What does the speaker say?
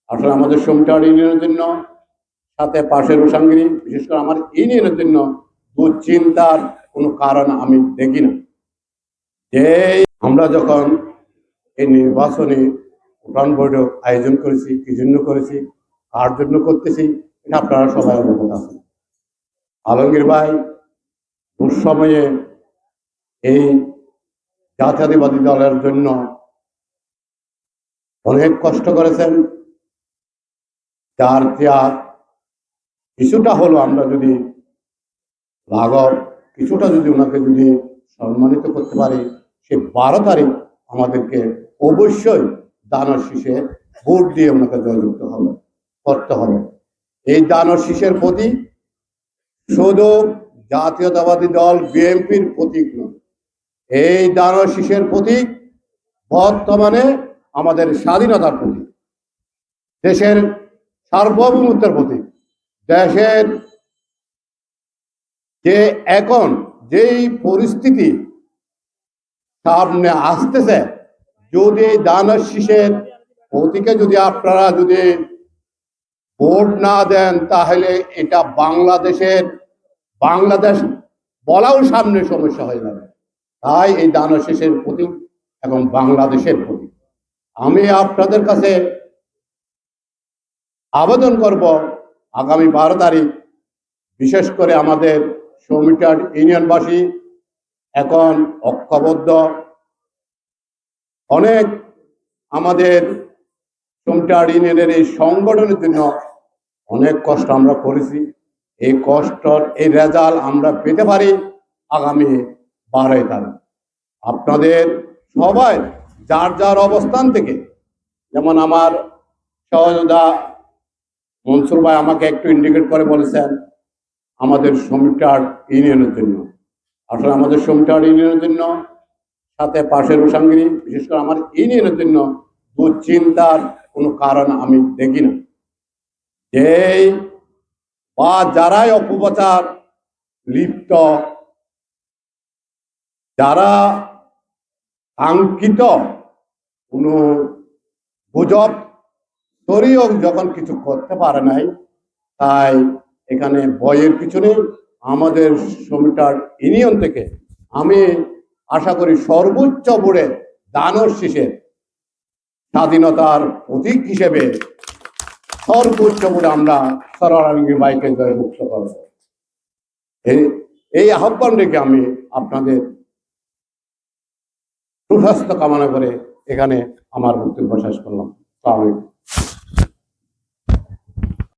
আসলে আমাদের সোমটার ইউনিয়নের জন্য, সাথে পাশের উসাঙ্গিরি, বিশেষ করে আমার ইউনিয়নের জন্য দুশ্চিন্তার কোনো কারণ আমি দেখি না। যে আমরা যখন এই নির্বাচনে উঠান বৈঠক আয়োজন করেছি, কি জন্য করেছি, কার জন্য করতেছি, এটা আপনারা সবাই অবগত আছেন। আলমগীর ভাই দুঃসময়ে এই জাতীয়তাবাদী দলের জন্য অনেক কষ্ট করেছেন। যার ত্যাগ কিছুটা হলো আমরা যদি লাঘব, কিছুটা যদি ওনাকে যদি সম্মানিত করতে পারি, সে 12 তারিখ আমাদেরকে অবশ্যই দানের শীষে ভোট দিয়ে ওনাকে জয়যুক্ত করতে হবে। এই দানের শীষের প্রতীক শুধু জাতীয়তাবাদী দল বিএনপির প্রতীক নয়, এই দানের শীষের প্রতীক বর্তমানে আমাদের স্বাধীনতার প্রতীক, দেশের সার্বভৌমত্বের প্রতীক, দেশের যে এখন যেই পরিস্থিতি সামনে আসতেছে, যদি দানের শীষের প্রতীকে যদি আপনারা যদি ভোট না দেন, তাহলে এটা বাংলাদেশ বলাও সামনে সমস্যা হয়ে যাবে। তাই এই দানের শীষের প্রতীক এবং বাংলাদেশের প্রতীক। আমি আপনাদের কাছে আবেদন করব, আগামী 12 তারিখ বিশেষ করে আমাদের সমিটার ইউনিয়নবাসী এখন ঐক্যবদ্ধ, অনেক আমাদের সমিটার ইউনিয়নের এই সংগঠনের জন্য অনেক কষ্ট আমরা করেছি। এই কষ্টর এই রেজাল্ট আমরা পেতে পারি আগামী 12 তারিখ। আপনাদের সবাই যার যার অবস্থান থেকে, যেমন আমার সহযোদ্ধা মনসুর ভাই আমাকে একটু ইন্ডিকেট করে বলেছেন আমাদের সমিটার ইউনিয়নের জন্য। আসলে আমাদের সমিটার ইউনিয়নের জন্য, সাথে পাশের উসাঙ্গিরি, বিশেষ করে আমার ইউনিয়নের জন্য দুশ্চিন্তার কোনো কারণ আমি দেখি না। যে বা যারাই অপপ্রচার লিপ্ত, যারা কাঙ্ক্ষিত কোনো গুজব তরিও যখন কিছু করতে পারে নাই, তাই এখানে ভয়ের কিছু নেই। আমাদের সমিটার ইউনিয়ন থেকে আমি আশা করি সর্বোচ্চ ভোটে দানের শীষে স্বাধীনতার প্রতীক হিসেবে সর্বোচ্চ ভোটে আমরা সরোয়ার আলমগীর ভাইকে জয়যুক্ত করব। এই আহ্বান রেখে আমি আপনাদের সুস্বাস্থ্য কামনা করে এখানে আমার বক্তব্য শেষ করলাম। আসসালামু আলাইকুম।